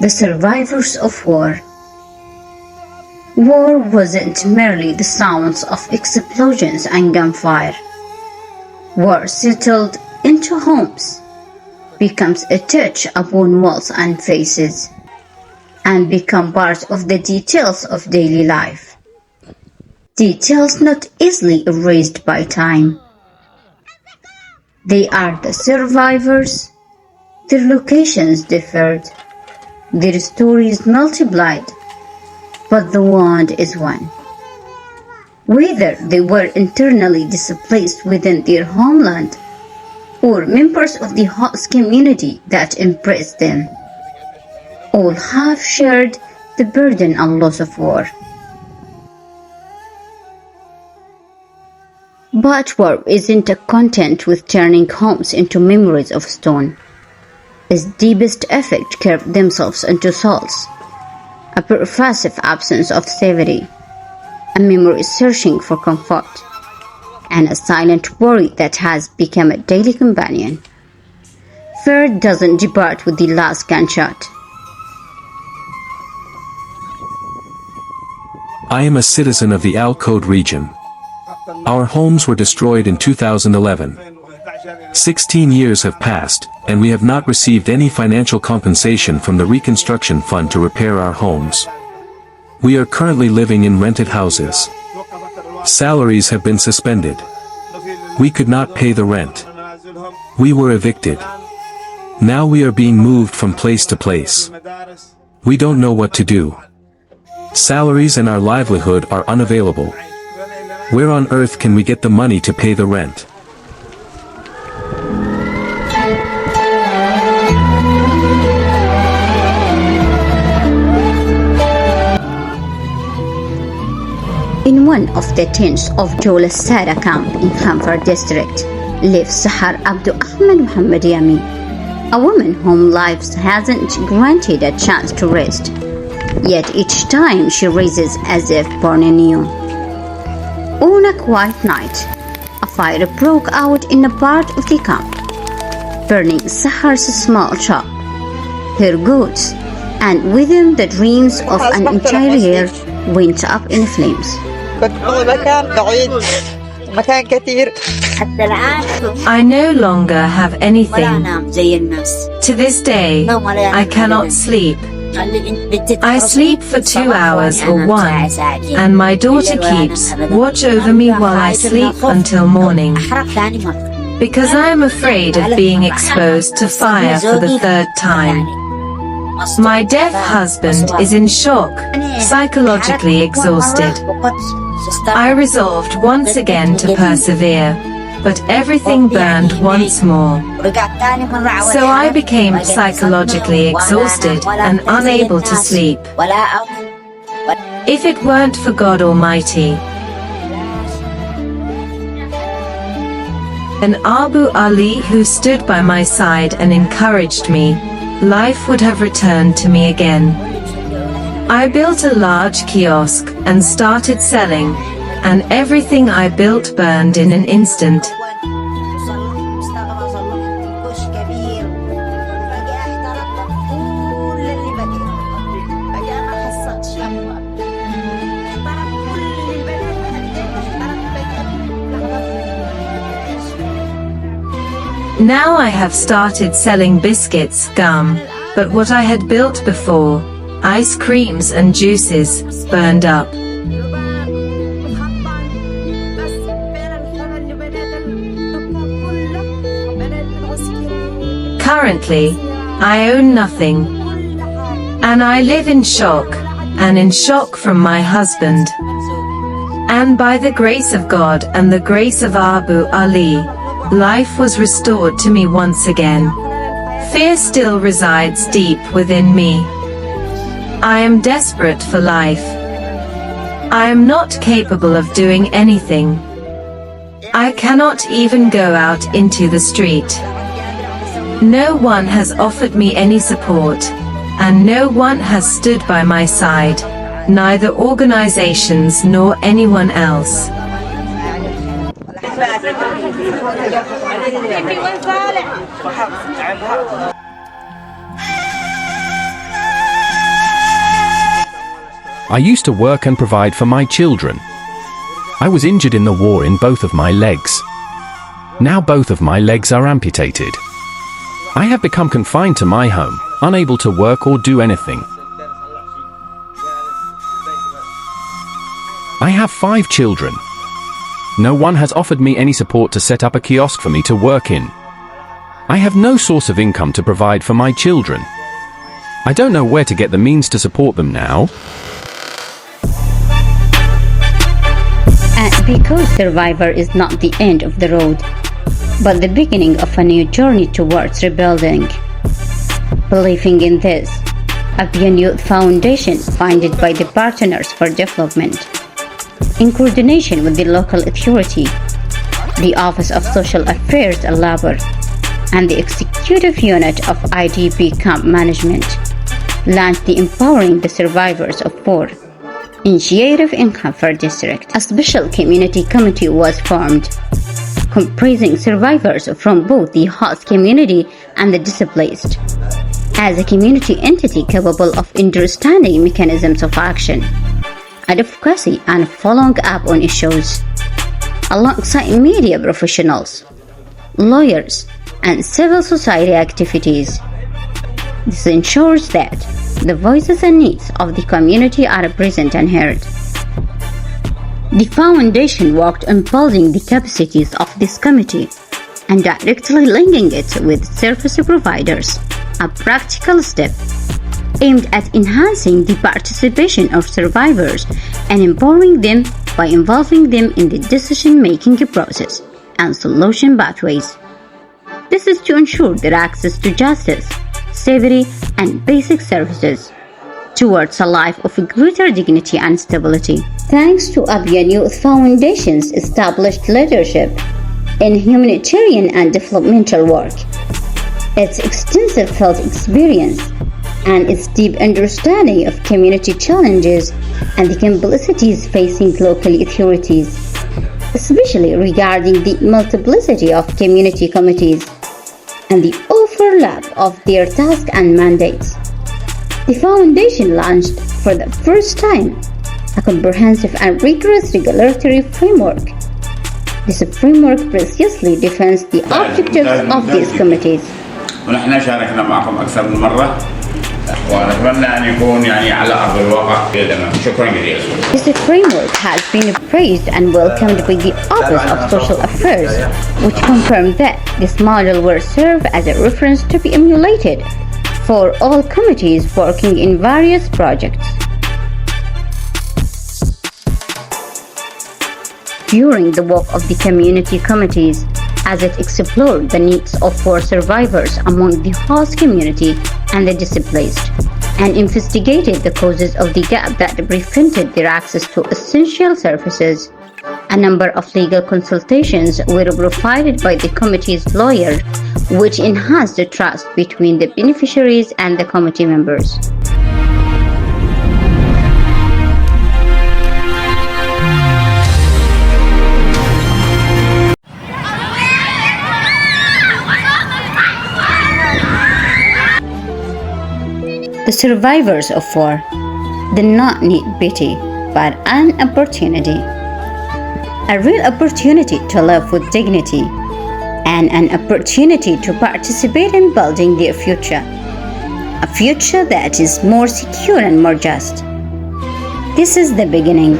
The survivors of war. War wasn't merely the sounds of explosions and gunfire. War settled into homes, becomes a touch upon walls and faces, and become part of the details of daily life. Details not easily erased by time. They are the survivors. Their locations differed, their stories multiplied, but the wound is one. Whether they were internally displaced within their homeland or members of the host community that embraced them, all have shared the burden and loss of war. But war isn't content with turning homes into memories of stone. Its deepest effect carved themselves into souls, a pervasive absence of safety, a memory searching for comfort, and a silent worry that has become a daily companion. Fear doesn't depart with the last gunshot. I am a citizen of the Al Code region. Our homes were destroyed in 2011. 16 years have passed, and we have not received any financial compensation from the Reconstruction Fund to repair our homes. We are currently living in rented houses. Salaries have been suspended. We could not pay the rent. We were evicted. Now we are being moved from place to place. We don't know what to do. Salaries and our livelihood are unavailable. Where on earth can we get the money to pay the rent? In one of the tents of Jola Sada camp in Khamfar district lives Sahar Abdu Ahmed Muhammad Yami, a woman whom life hasn't granted a chance to rest, yet each time she rises as if born anew. On a quiet night, a fire broke out in a part of the camp, burning Sahar's small shop, her goods, and with the dreams of an entire year went up in flames. I no longer have anything. To this day, I cannot sleep. I sleep for 2 hours or 1, and my daughter keeps watch over me while I sleep until morning, because I am afraid of being exposed to fire for the 3rd time. My deaf husband is in shock, psychologically exhausted. I resolved once again to persevere, but everything burned once more. So I became psychologically exhausted and unable to sleep. If it weren't for God Almighty and Abu Ali, who stood by my side and encouraged me, life would have returned to me again. I built a large kiosk and started selling, and everything I built burned in an instant. Now I have started selling biscuits, gum, but what I had built before, ice creams and juices, burned up. Currently, I own nothing, and I live in shock, and in shock from my husband. And by the grace of God and the grace of Abu Ali, life was restored to me once again. Fear still resides deep within me. I am desperate for life. I am not capable of doing anything. I cannot even go out into the street. No one has offered me any support, and no one has stood by my side, neither organizations nor anyone else. I used to work and provide for my children. I was injured in the war in both of my legs. Now both of my legs are amputated. I have become confined to my home, unable to work or do anything. I have 5 children. No one has offered me any support to set up a kiosk for me to work in. I have no source of income to provide for my children. I don't know where to get the means to support them now. And because Survivor is not the end of the road, but the beginning of a new journey towards rebuilding. Believing in this, Abyan Youth Foundation, founded by the Partners for Development, in coordination with the local authority, the Office of Social Affairs and Labor, and the Executive Unit of IDP Camp Management, launched the Empowering the Survivors of War initiative in Khanfar District. A special community committee was formed, comprising survivors from both the host community and the displaced, as a community entity capable of understanding mechanisms of action, advocacy, and following up on issues, alongside media professionals, lawyers, and civil society activities. This ensures that the voices and needs of the community are present and heard. The foundation worked on building the capacities of this committee and directly linking it with service providers, a practical step aimed at enhancing the participation of survivors and empowering them by involving them in the decision-making process and solution pathways. This is to ensure their access to justice, safety, and basic services towards a life of greater dignity and stability. Thanks to Abyan Youth Foundation's established leadership in humanitarian and developmental work, its extensive field experience, and its deep understanding of community challenges and the complexities facing local authorities, especially regarding the multiplicity of community committees and the overlap of their tasks and mandates. The foundation launched for the first time a comprehensive and rigorous regulatory framework. This framework precisely defines the objectives of these committees. ونحن شاركنا معكم أكثر من مرة ونتمنى أن يكون على أرض الواقع. شكرا جزيلا. This framework has been praised and welcomed by the Office of Social Affairs, which confirmed that this model will serve as a reference to be emulated for all committees working in various projects. During the work of the community committees, as it explored the needs of war survivors among the host community and the displaced, and investigated the causes of the gap that prevented their access to essential services, a number of legal consultations were provided by the committee's lawyer, which enhanced the trust between the beneficiaries and the committee members. The survivors of war did not need pity, but an opportunity. A real opportunity to live with dignity, and an opportunity to participate in building their future. A future that is more secure and more just. This is the beginning.